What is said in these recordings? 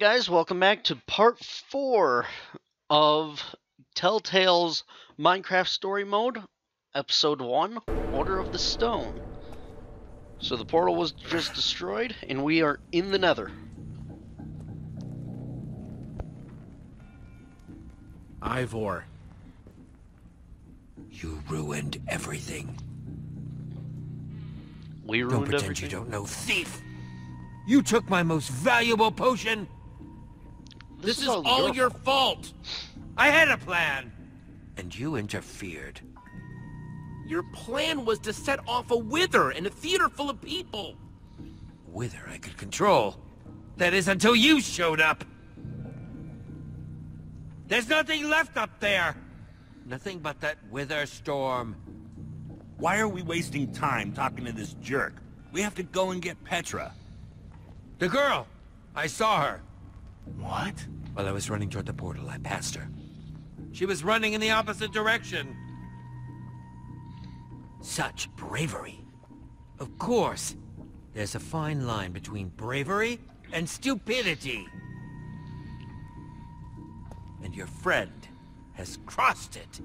Alright guys, welcome back to part 4 of Telltale's Minecraft Story Mode, Episode 1, Order of the Stone. So the portal was just destroyed, and we are in the Nether. Ivor. You ruined everything. We Don't ruined pretend everything. you don't know, thief! You took my most valuable potion! This is all your fault! I had a plan! And you interfered. Your plan was to set off a wither in a theater full of people! Wither I could control. That is until you showed up! There's nothing left up there! Nothing but that wither storm. Why are we wasting time talking to this jerk? We have to go and get Petra. The girl! I saw her. What? While I was running toward the portal, I passed her. She was running in the opposite direction. Such bravery. Of course. There's a fine line between bravery and stupidity. And your friend has crossed it.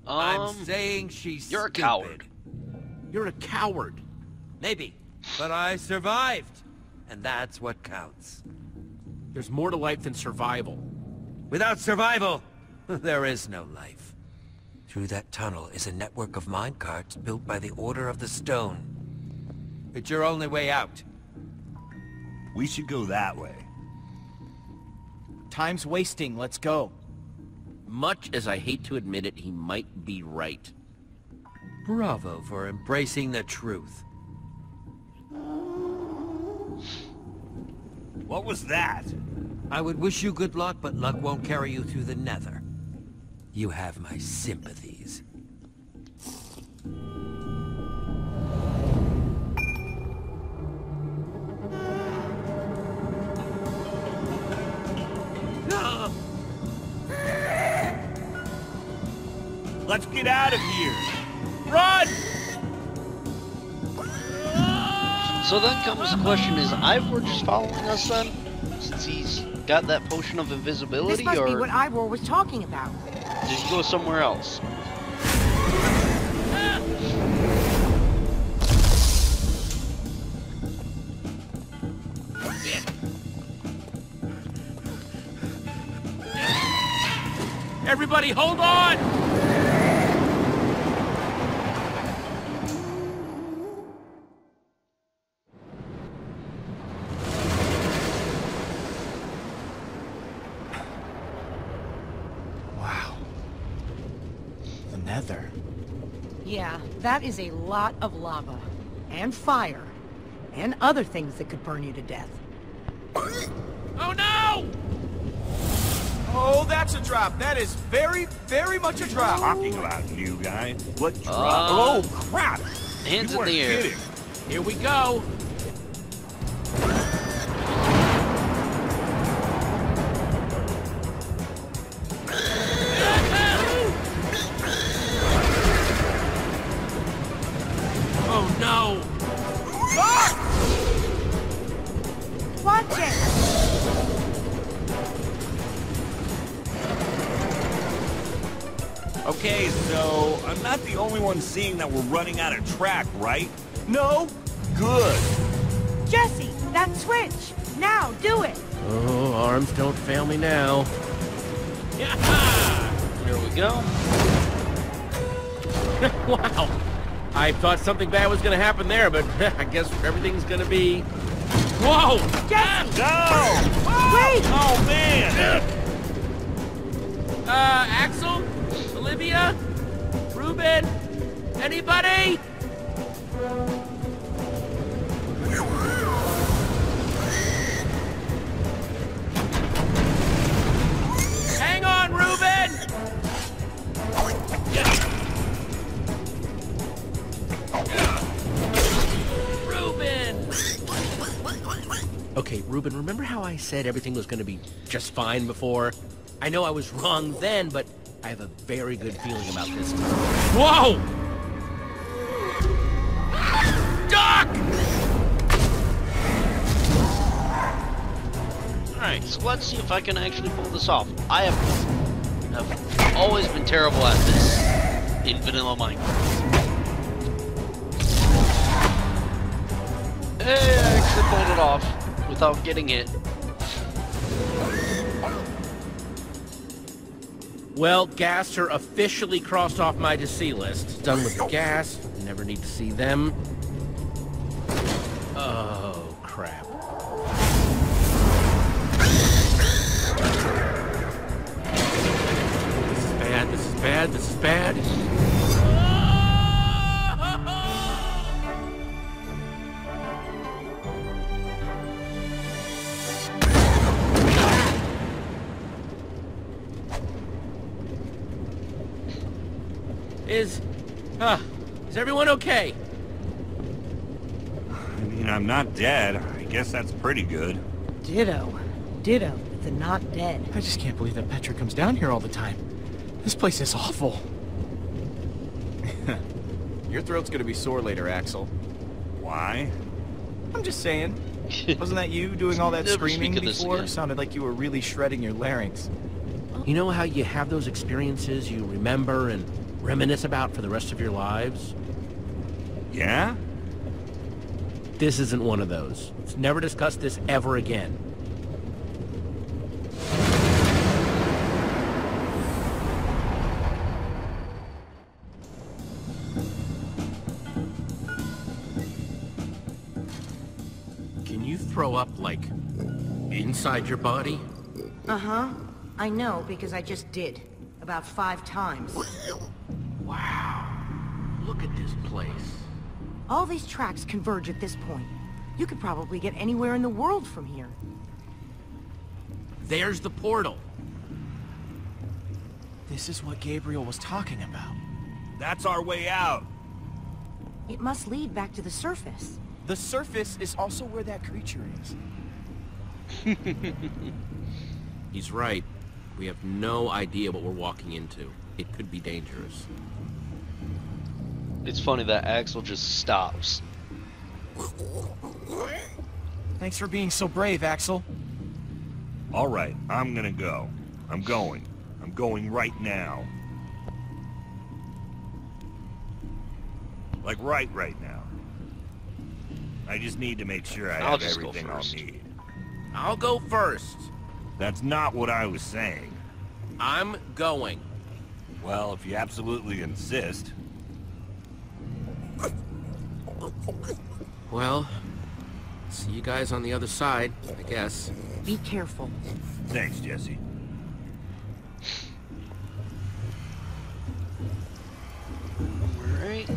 I'm saying she's you're stupid. a coward. You're a coward. Maybe, but I survived. And that's what counts. There's more to life than survival. Without survival, there is no life. Through that tunnel is a network of minecarts built by the Order of the Stone. It's your only way out. We should go that way. Time's wasting, let's go. Much as I hate to admit it, he might be right. Bravo for embracing the truth. What was that? I would wish you good luck, but luck won't carry you through the Nether. You have my sympathies. Let's get out of here! Run! So then comes the question, is Ivor just following us then? Since he's got that potion of invisibility, This must or be what Ivor was talking about. did he go somewhere else? Everybody hold on! Wow. The Nether. Yeah, that is a lot of lava. And fire. And other things that could burn you to death. Oh no! Oh, that's a drop. That is very, very much a drop. Talking about new guy. What drop? Oh, crap! Hands You in the weren't air. kidding. Here we go! Oh no! Watch it! Okay, so I'm not the only one seeing that we're running out of track, right? No? Good. Jesse, that switch! Now, do it! Oh, arms don't fail me now. There we go. Wow! I thought something bad was gonna happen there, but I guess everything's gonna be... Whoa! Jesse! No! Wait! Oh, man! Axel? Olivia? Ruben? Anybody? Hang on, Ruben! Ruben! Okay, Ruben, remember how I said everything was gonna be just fine before? I know I was wrong then, but I have a very good feeling about this time. Whoa! Duck! So let's see if I can actually pull this off. I have always been terrible at this in vanilla Minecraft. Hey, I actually pulled it off without getting hit. Well, gas are officially crossed off my to-see list. Done with the gas. Never need to see them. Oh, crap. This is bad, this is bad, this is bad. Is everyone okay? I mean, I'm not dead. I guess that's pretty good. Ditto. Ditto with the not dead. I just can't believe that Petra comes down here all the time. This place is awful. Your throat's gonna be sore later, Axel. Why? I'm just saying. Wasn't that you doing all that Never screaming speak of this before? again. Sounded like you were really shredding your larynx. You know how you have those experiences you remember and reminisce about for the rest of your lives? Yeah? This isn't one of those. Let's never discuss this ever again. Can you throw up, like, inside your body? Uh-huh. I know, because I just did. About 5 times. Wow. Look at this place. All these tracks converge at this point. You could probably get anywhere in the world from here. There's the portal. This is what Gabriel was talking about. That's our way out. It must lead back to the surface. The surface is also where that creature is. He's right. We have no idea what we're walking into. It could be dangerous. It's funny that Axel just stops. Thanks for being so brave, Axel. All right, I'm gonna go. I'm going. I'm going right now. Like right now. I just need to make sure I I'll have just go everything I'll first. need. I'll go first. That's not what I was saying. I'm going. Well, if you absolutely insist. Well, see you guys on the other side, I guess. Be careful. Thanks, Jesse. Alright.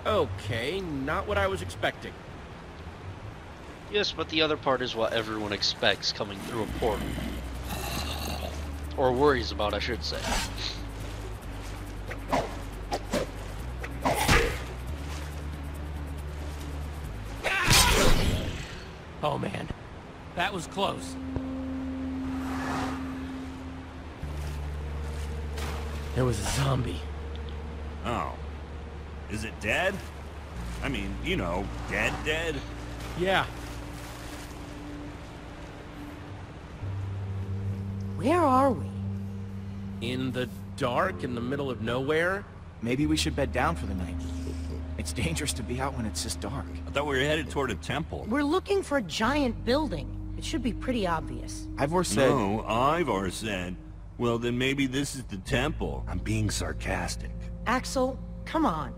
Okay, not what I was expecting. Yes, but the other part is what everyone expects coming through a portal. Or worries about, I should say. Oh man, that was close. There was a zombie. Oh. Is it dead? I mean, you know, dead? Yeah. Where are we? In the dark, in the middle of nowhere? Maybe we should bed down for the night. It's dangerous to be out when it's this dark. I thought we were headed toward a temple. We're looking for a giant building. It should be pretty obvious. Ivor said... No, Ivor said, well, then maybe this is the temple. I'm being sarcastic. Axel, come on.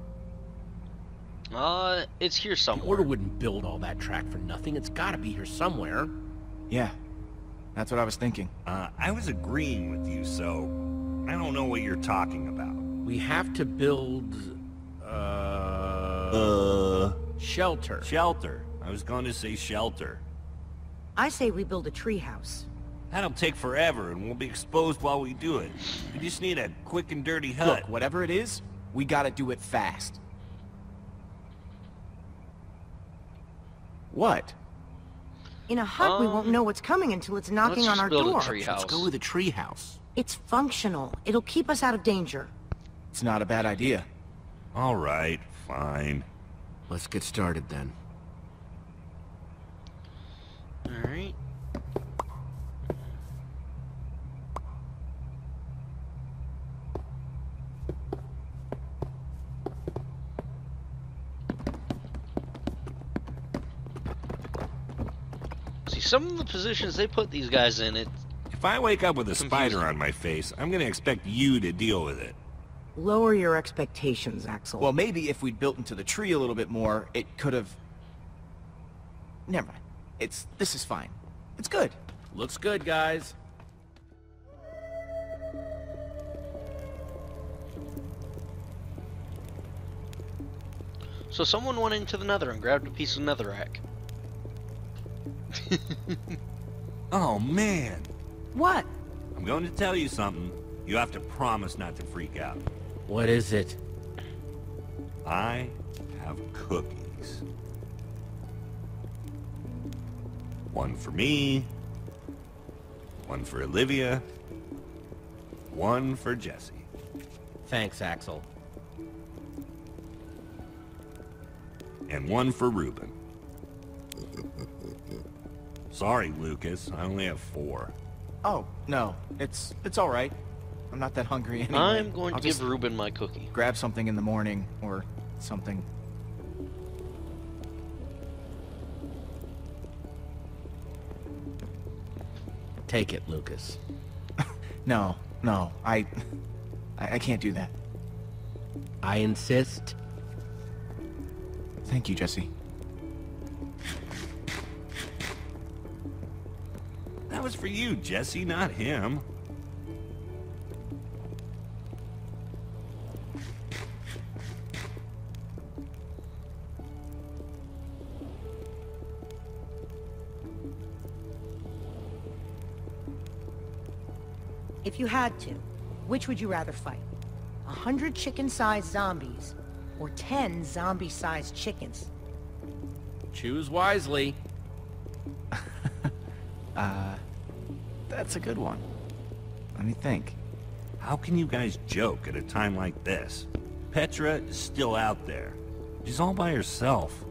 It's here The somewhere. Order wouldn't build all that track for nothing. It's gotta be here somewhere. Yeah, that's what I was thinking. I was agreeing with you, so I don't know what you're talking about. We have to build... Shelter. Shelter. I was going to say shelter. I say we build a treehouse. That'll take forever, and we'll be exposed while we do it. We just need a quick and dirty hut. Look, whatever it is, we gotta do it fast. What? In a hut, we won't know what's coming until it's knocking on our door. Let's build a Let's go treehouse. with a treehouse. It's functional. It'll keep us out of danger. It's not a bad idea. All right, fine. Let's get started then. Alright. See, some of the positions they put these guys in, it If I wake up with a spider Confusing. on my face, I'm gonna expect you to deal with it. Lower your expectations, Axel. Well, maybe if we'd built into the tree a little bit more, it could have... Never mind. This is fine. It's good. Looks good, guys. So someone went into the nether and grabbed a piece of netherrack. Oh, man. What? I'm going to tell you something. You have to promise not to freak out. What is it? I have cookies. One for me, one for Olivia, one for Jesse. Thanks, Axel. And one for Reuben. Sorry, Lucas. I only have 4. Oh, no. It's all right. I'm not that hungry anyway. I'm going to I'll give just Reuben my cookie. grab something in the morning, or something. Take it, Lucas. No, I can't do that. I insist. Thank you, Jesse. That was for you, Jesse, not him. If you had to, which would you rather fight? 100 chicken-sized zombies, or 10 zombie-sized chickens? Choose wisely. That's a good one. Let me think. How can you guys joke at a time like this? Petra is still out there. She's all by herself.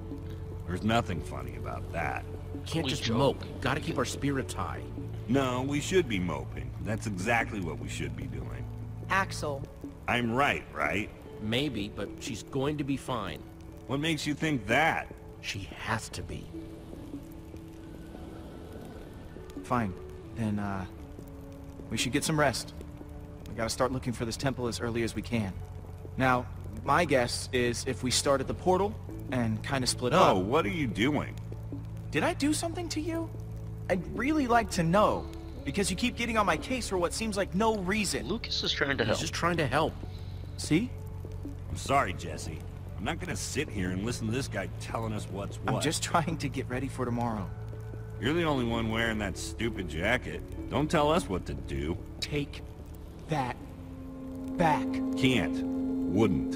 There's nothing funny about that. Can't We just joke. mope. Gotta keep our spirits high. No, we should be moping. That's exactly what we should be doing. Axel, I'm right, right? Maybe, but she's going to be fine. What makes you think that? She has to be. Fine. Then, we should get some rest. We gotta start looking for this temple as early as we can. Now, my guess is if we start at the portal and kind of split Oh, up... what are you doing? Did I do something to you? I'd really like to know, because you keep getting on my case for what seems like no reason. Lucas is trying to He's help. just trying to help. See? I'm sorry, Jesse. I'm not gonna sit here and listen to this guy telling us what's what. I'm just trying to get ready for tomorrow. You're the only one wearing that stupid jacket. Don't tell us what to do. Take that back. Can't. Wouldn't.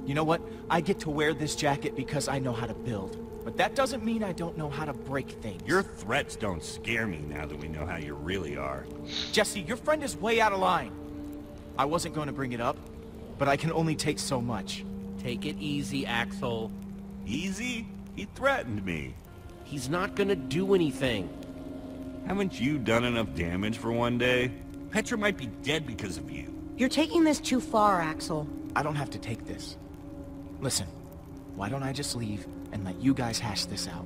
You know what? I get to wear this jacket because I know how to build. But that doesn't mean I don't know how to break things. Your threats don't scare me now that we know how you really are. Jesse, your friend is way out of line. I wasn't going to bring it up, but I can only take so much. Take it easy, Axel. Easy? He threatened me. He's not gonna do anything. Haven't you done enough damage for one day? Petra might be dead because of you. you're taking this too far, Axel. I don't have to take this. Listen, why don't I just leave and let you guys hash this out?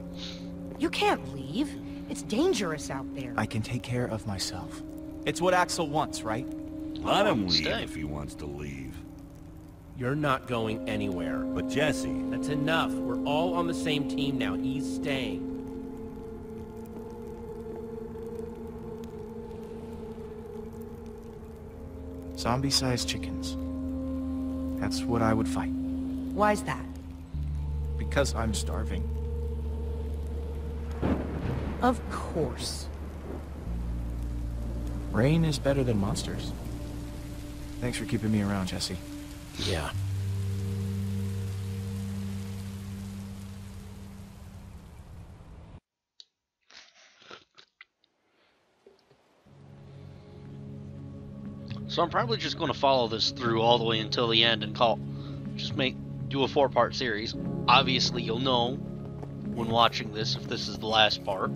You can't leave. It's dangerous out there. I can take care of myself. It's what Axel wants, right? Let him leave stay. if he wants to leave. You're not going anywhere. But Jesse, That's enough. We're all on the same team now. He's staying. Zombie-sized chickens. That's what I would fight. Why's that? Because I'm starving. Of course. Rain is better than monsters. Thanks for keeping me around, Jesse. Yeah. So I'm probably just going to follow this through all the way until the end and do a 4-part series. Obviously, you'll know when watching this if this is the last part.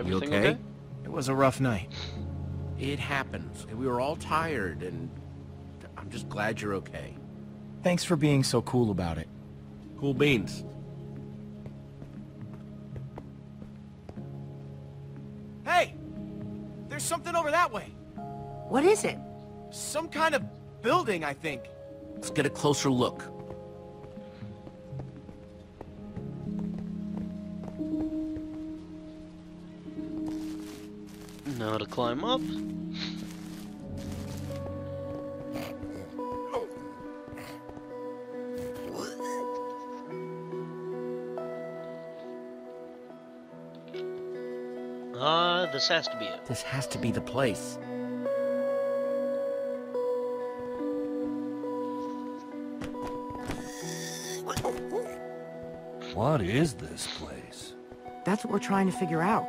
You Everything okay? It was a rough night. It happens. We were all tired, and I'm just glad you're okay. Thanks for being so cool about it. Cool beans. Hey! There's something over that way. What is it? Some kind of building, I think. Let's get a closer look. Now to climb up. This has to be it. This has to be the place. What is this place? That's what we're trying to figure out.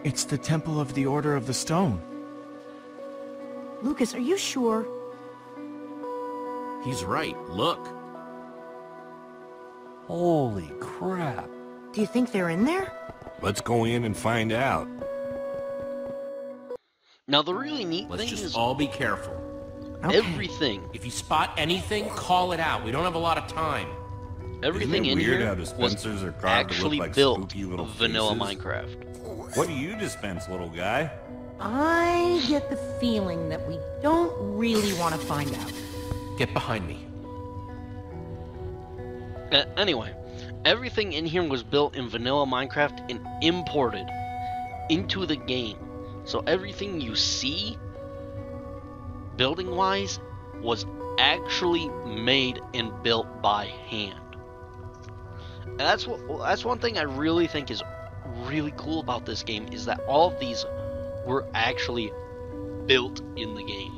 It's the Temple of the Order of the Stone. Lucas, are you sure? He's right. Look. Holy crap. Do you think they're in there? Let's go in and find out. Now the really neat Let's thing just is all be careful. Okay. everything If you spot anything, call it out. We don't have a lot of time. Everything Isn't in it weird here how was dispensers are carved to actually look like built spooky little vanilla faces? Minecraft. What do you dispense, little guy? I get the feeling that we don't really want to find out. Get behind me. Anyway, everything in here was built in vanilla Minecraft and imported into the game. So everything you see, building-wise, was actually made and built by hand. And that's one thing I really think is really cool about this game, is that all of these were actually built in the game.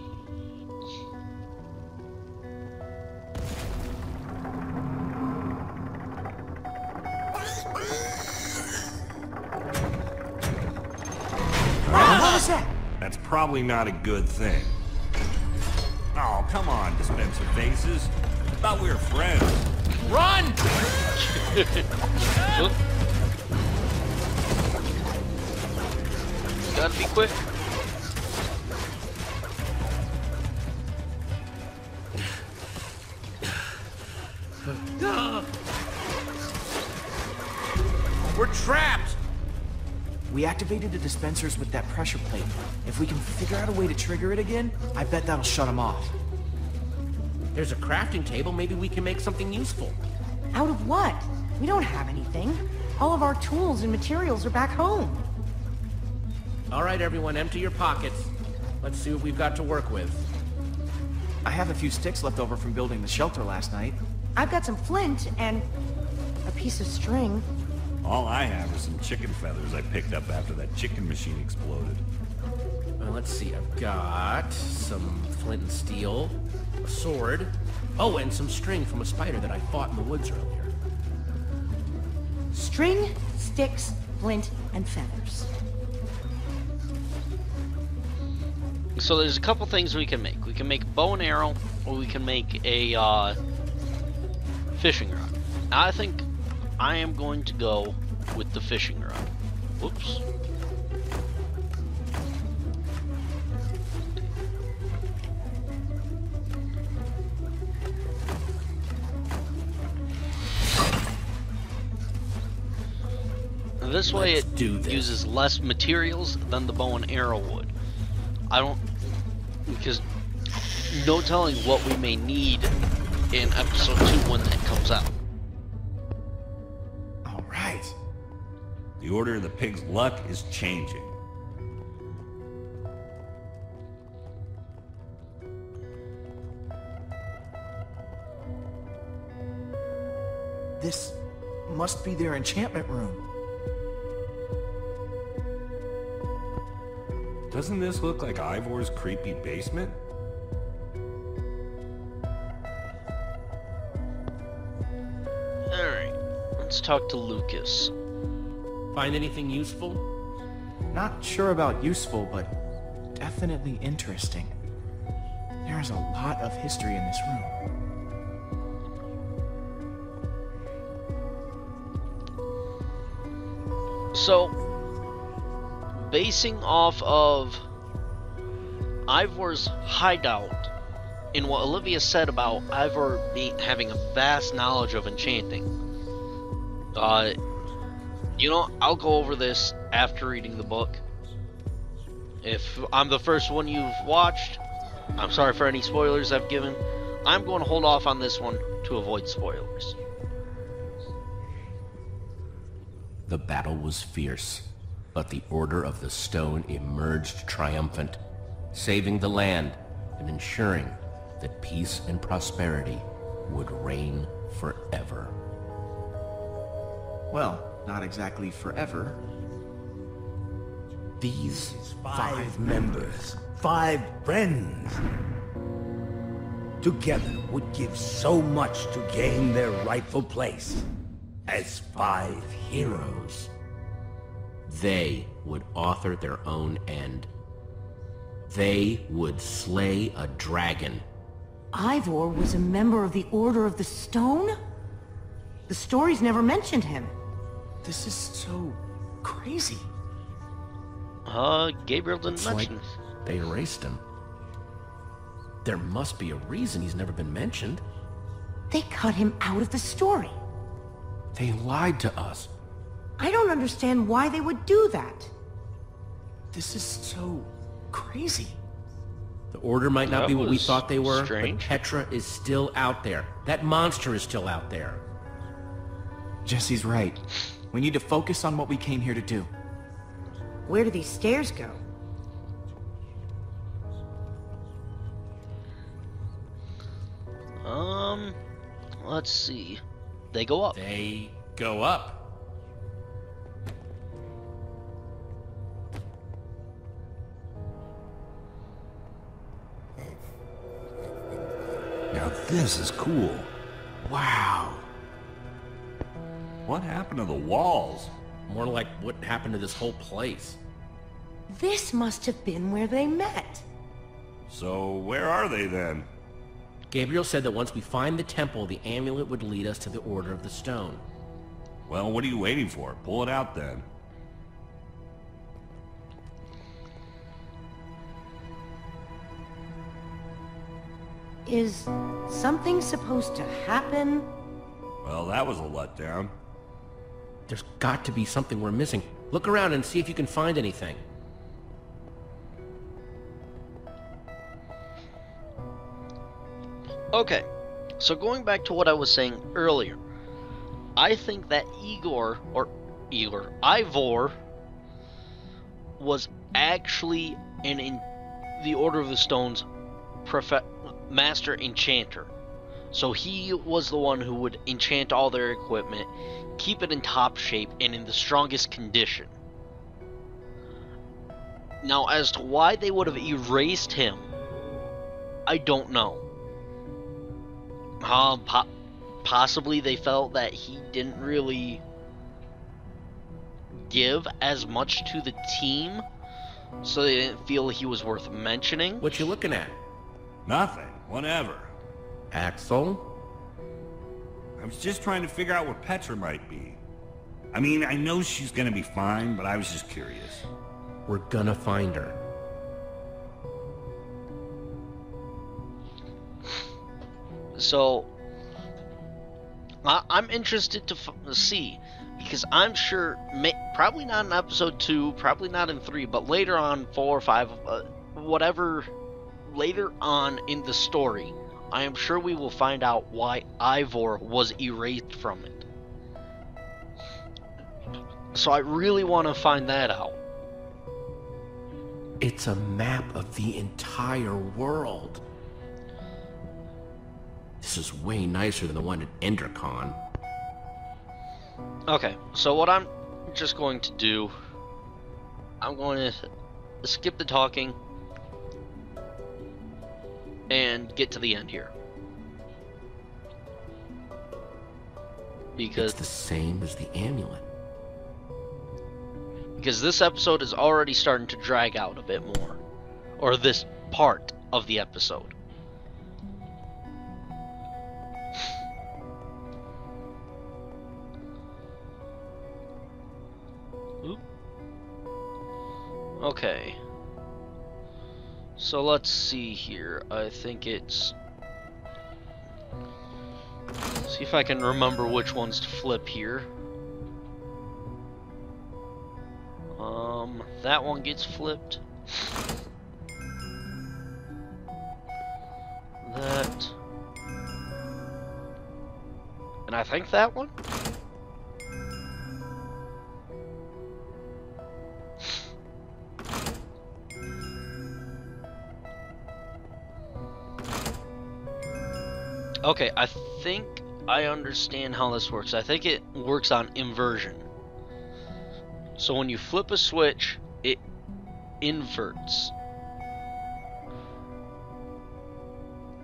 What was that? That's probably not a good thing. Oh, come on, dispenser faces. I thought we were friends. Run! Oop. Gotta be quick. We're trapped! We activated the dispensers with that pressure plate. If we can figure out a way to trigger it again, I bet that'll shut them off. There's a crafting table. Maybe we can make something useful. Out of what? We don't have anything. All of our tools and materials are back home. All right, everyone, empty your pockets. Let's see what we've got to work with. I have a few sticks left over from building the shelter last night. I've got some flint and a piece of string. All I have are some chicken feathers I picked up after that chicken machine exploded. Let's see, I've got some flint and steel, a sword, oh, and some string from a spider that I fought in the woods earlier. String, sticks, flint, and feathers. So there's a couple things we can make. We can make a bow and arrow, or we can make a fishing rod. Now, I think I am going to go with the fishing rod. Whoops. And this way Let's it do this. uses less materials than the bow and arrow would. Because no telling what we may need in episode 2 when that comes out. All right. The order of the pig's luck is changing. This must be their enchantment room. Doesn't this look like Ivor's creepy basement? Alright, let's talk to Lucas. Find anything useful? Not sure about useful, but definitely interesting. There is a lot of history in this room. So, basing off of Ivor's hideout, in what Olivia said about Ivor having a vast knowledge of enchanting, I'll go over this after reading the book. If I'm the first one you've watched, I'm sorry for any spoilers I've given. I'm going to hold off on this one to avoid spoilers. The battle was fierce, but the Order of the Stone emerged triumphant, saving the land and ensuring that peace and prosperity would reign forever. Well, not exactly forever. These 5 members, 5 friends, together would give so much to gain their rightful place as 5 heroes. They would author their own end. They would slay a dragon. Ivor was a member of the Order of the Stone? The stories never mentioned him. This is so crazy. Gabriel didn't It's mention like they erased him. There must be a reason he's never been mentioned. They cut him out of the story. They lied to us. I don't understand why they would do that. This is so crazy. The Order might not That be what we was thought they were, strange. but Petra is still out there. That monster is still out there. Jesse's right. We need to focus on what we came here to do. Where do these stairs go? Let's see. They go up. They go up. Now this is cool. Wow. What happened to the walls? More like what happened to this whole place. This must have been where they met. So where are they then? Gabriel said that once we find the temple, the amulet would lead us to the Order of the Stone. Well, what are you waiting for? Pull it out then. Is something supposed to happen? Well, that was a letdown. There's got to be something we're missing. Look around and see if you can find anything. Okay, so going back to what I was saying earlier, I think that Ivor was actually in the Order of the Stone's master enchanter. So he was the one who would enchant all their equipment, keep it in top shape and in the strongest condition. Now, as to why they would have erased him, I don't know. Possibly they felt that he didn't really give as much to the team, so they didn't feel he was worth mentioning. What you looking at? Nothing. Whatever. Axel? I was just trying to figure out where Petra might be. I mean, I know she's gonna be fine, but I was just curious. We're gonna find her. So, I'm interested to see, because I'm sure, probably not in episode 2, probably not in 3, but later on, 4 or 5, whatever, later on in the story, I am sure we will find out why Ivor was erased from it. So I really want to find that out. It's a map of the entire world. This is way nicer than the one at Endercon. Okay, so what I'm just going to do, I'm going to skip the talking and get to the end here. Because It's the same as the amulet. this episode is already starting to drag out a bit more. Or this part of the episode. Oop. Okay. So let's see here. I think it's... See if I can remember which ones to flip here. That one gets flipped. That. And I think that one? Okay, I think I understand how this works. I think it works on inversion. So when you flip a switch, it inverts.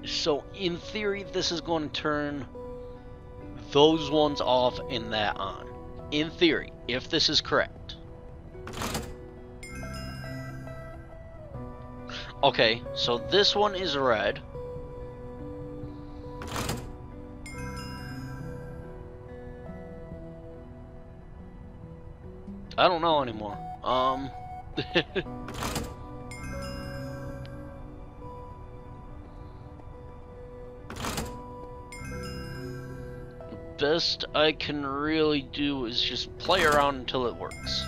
So in theory, this is going to turn those ones off and that on. In theory, if this is correct. Okay, so this one is red. I don't know anymore. Best I can really do is just play around until it works.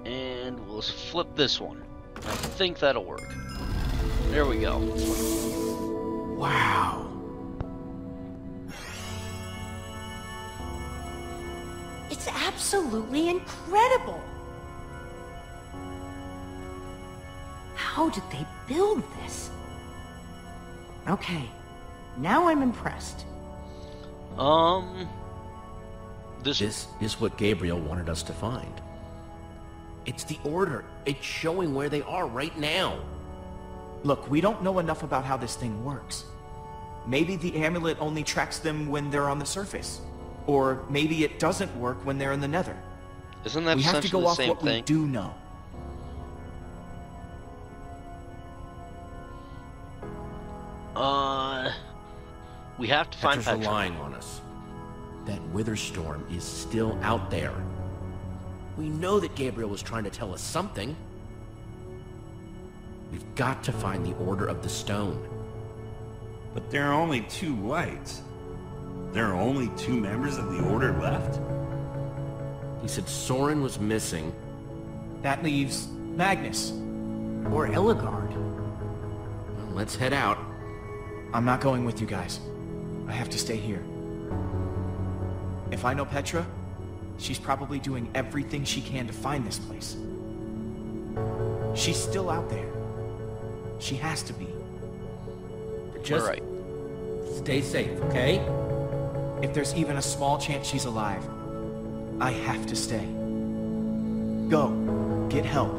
And we'll flip this one. I think that'll work. There we go. Wow. It's absolutely incredible! How did they build this? Okay, now I'm impressed. This is what Gabriel wanted us to find. It's the Order. It's showing where they are right now. Look, we don't know enough about how this thing works. Maybe the amulet only tracks them when they're on the surface. Or maybe it doesn't work when they're in the Nether. Isn't that We have to essentially go the off same what we thing? do know. We have to find Petra's Petra. relying on us. That Witherstorm is still out there. We know that Gabriel was trying to tell us something. We've got to find the Order of the Stone. But there are only 2 lights. There are only 2 members of the Order left? He said Soren was missing. That leaves Magnus. Or Ellegard. Well, let's head out. I'm not going with you guys. I have to stay here. If I know Petra, she's probably doing everything she can to find this place. She's still out there. She has to be. Just Right. stay safe, okay? If there's even a small chance she's alive, I have to stay. Go. Get help.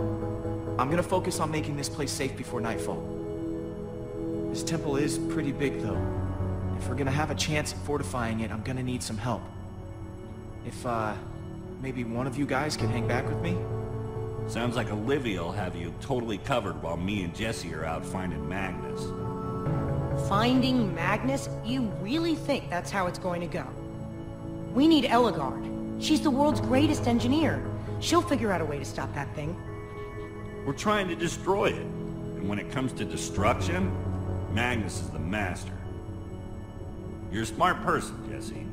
I'm gonna focus on making this place safe before nightfall. This temple is pretty big, though. If we're gonna have a chance at fortifying it, I'm gonna need some help. If, maybe one of you guys can hang back with me? Sounds like Olivia'll have you totally covered while me and Jesse are out finding Magnus. Finding Magnus? You really think that's how it's going to go? We need Ellegard. She's the world's greatest engineer. She'll figure out a way to stop that thing. We're trying to destroy it. And when it comes to destruction, Magnus is the master. You're a smart person, Jesse.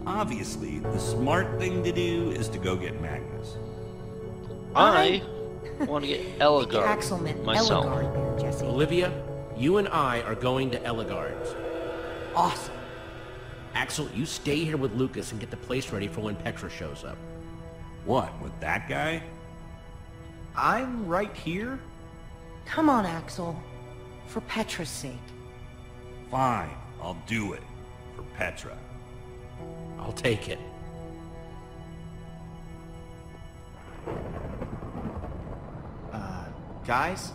Obviously, the smart thing to do is to go get Magnus. I want to get Ellegard Axel meant myself. Ellegard there, Jesse. Olivia, you and I are going to Ellegard's. Awesome. Axel, you stay here with Lucas and get the place ready for when Petra shows up. What, with that guy? I'm right here, Come on, Axel. For Petra's sake. Fine, I'll do it. For Petra. I'll take it. Guys?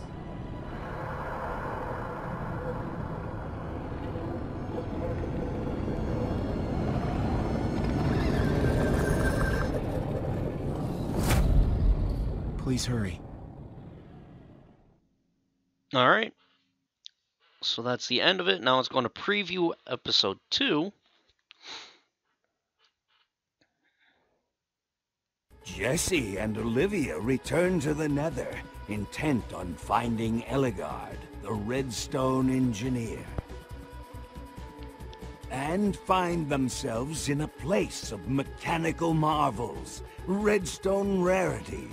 Please hurry. Alright. So that's the end of it. Now it's going to preview episode 2. Jesse and Olivia return to the Nether, intent on finding Ellegaard, the Redstone engineer. And find themselves in a place of mechanical marvels, redstone rarities.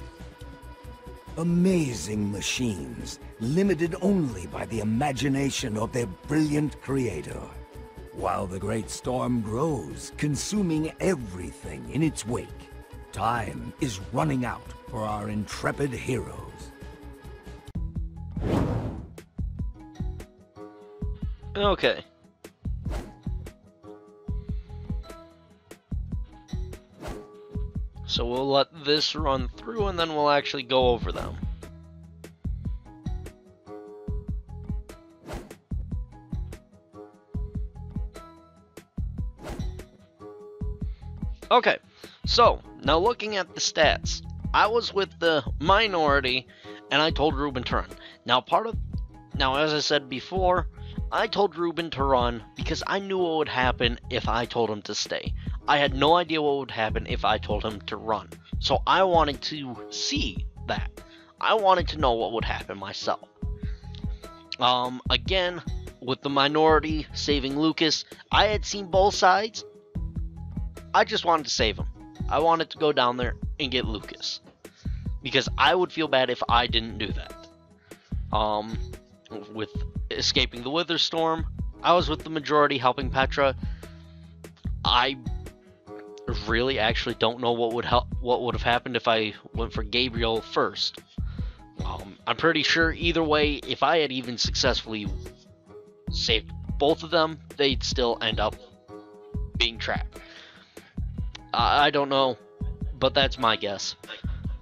Amazing machines, limited only by the imagination of their brilliant creator. While the great storm grows, consuming everything in its wake, time is running out for our intrepid heroes. Okay. So we'll let this run through and then we'll actually go over them. Okay, so now looking at the stats, I was with the minority and I told Ruben to run. Now as I said before, I told Ruben to run because I knew what would happen if I told him to stay. I had no idea what would happen if I told him to run. So I wanted to see that. I wanted to know what would happen myself. Again, with the minority saving Lucas, I had seen both sides. I just wanted to save him. I wanted to go down there and get Lucas. Because I would feel bad if I didn't do that. With escaping the Wither Storm, I was with the majority helping Petra. I really actually don't know what would have happened if I went for Gabriel first. I'm pretty sure either way, if I had even successfully saved both of them, they'd still end up being trapped. I don't know, but that's my guess.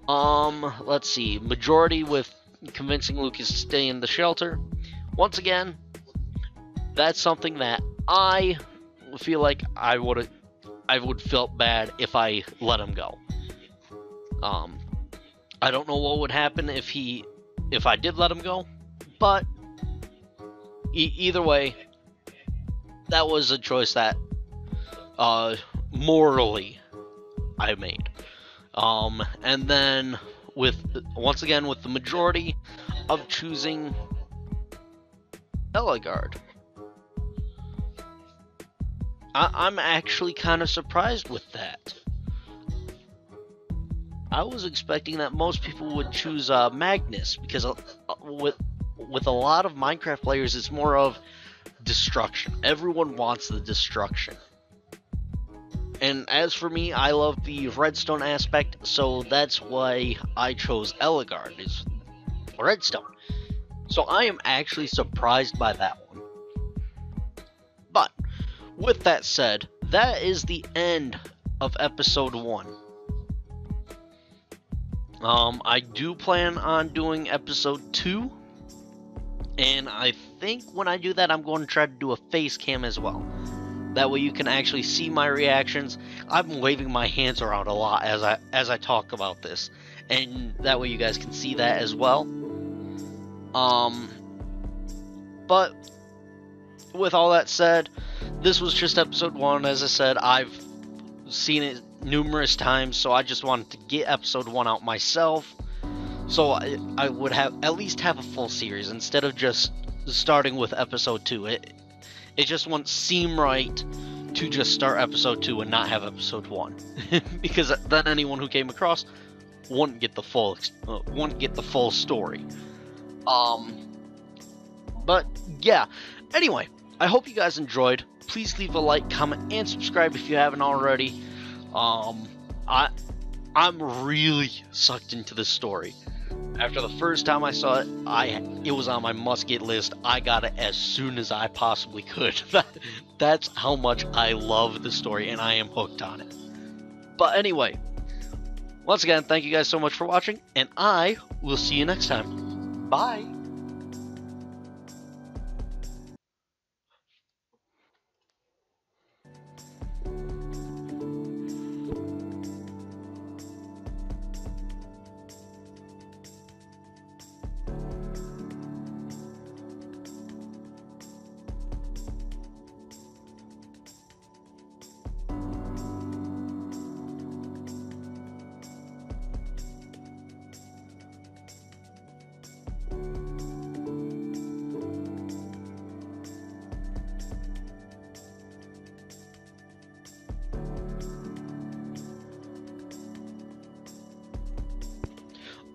Let's see. Majority with convincing Lucas to stay in the shelter. Once again, that's something that I feel like I would felt bad if I let him go. I don't know what would happen if I did let him go, but either way, that was a choice that morally I made. And then once again with the majority of choosing Ellegaard. I'm actually kind of surprised with that. I was expecting that most people would choose Magnus, because with a lot of Minecraft players, it's more of destruction. Everyone wants the destruction. And as for me, I love the redstone aspect, so that's why I chose Ellegaard, is redstone. So I am actually surprised by that one. But with that said, that is the end of episode 1. I do plan on doing episode 2, and I think when I do that, I'm going to try to do a face cam as well. That way you can actually see my reactions. I've been waving my hands around a lot as I talk about this, and that way you guys can see that as well. But with all that said, this was just episode 1. As I said, I've seen it numerous times, so I just wanted to get episode 1 out myself, so I would at least have a full series instead of just starting with episode 2. It just wouldn't seem right to just start episode 2 and not have episode 1, because then anyone who came across wouldn't get the full story. But yeah. Anyway, I hope you guys enjoyed. Please leave a like, comment, and subscribe if you haven't already. I'm really sucked into this story. After the first time I saw it, it was on my must-get list. I got it as soon as I possibly could. That's how much I love the story, and I am hooked on it. But anyway, once again, thank you guys so much for watching, and I will see you next time. Bye!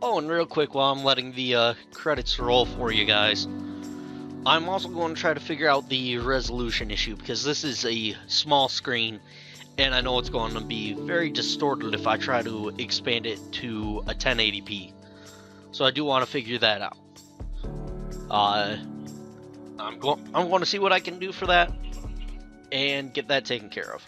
Oh, and real quick, while I'm letting the credits roll for you guys, I'm also going to try to figure out the resolution issue, because this is a small screen, and I know it's going to be very distorted if I try to expand it to a 1080p. So I do want to figure that out. I'm going to see what I can do for that, and get that taken care of.